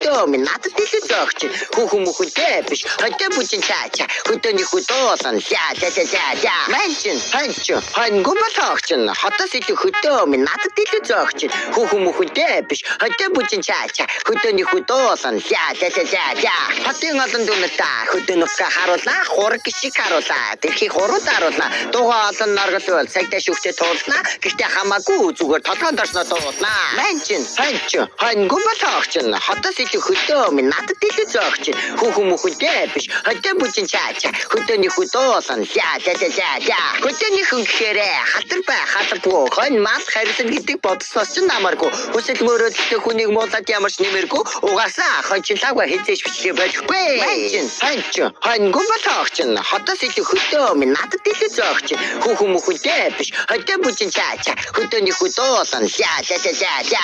хөдөө минь надад илүү зогч. Хүүхэн мөхөдөө биш. Хөдөө бүжин чаача. Хөдөөний хөдөөсөн. За. Манчин, хангу батагчин. Хотоос илүү хөдөө минь надад илүү зогч. Хүүхэн мөхөдөө биш. Хөдөө бүжин чаача. Хөдөөний хөдөөсөн. За. Хотын олон дүнэлтаа хөдөөнөкө харуулнаа. Хураг гişиг харуулаа. Тэрхий хурууд харуулнаа. Дугаа олон наргалвал цагтаа шүхтээ туулнаа. Гэхдээ хамаагүй зүгээр толгойд орсноо дуулнаа. Манчин, хангу батагчин. Хотоос илүү хөдөө минь надад илүү зогч. Хүүхэн мөхөдөө биш. Хөдөө бүжин чаача. Хөдөөний хөдөөсөн. За. Хөдөөний хүн гэхээр хатар бай хатаргүй. Хон мал харьсан гэдэг бодсоос ч намаргүй. Хүсэл мөрөөдөлтэй хүнийг муулаад ямарч нэмэргүй. Угаасаа хончлаагүй хизээш бичлээ болохгүй. Манчин, хангу батагчин. Хотоос илүү хөдөө минь надад илүү зогч. Хүүхэн мөхөдөө биш. Хөдөө бүжин чаача. Хөдөөний хөдөөсөн. За.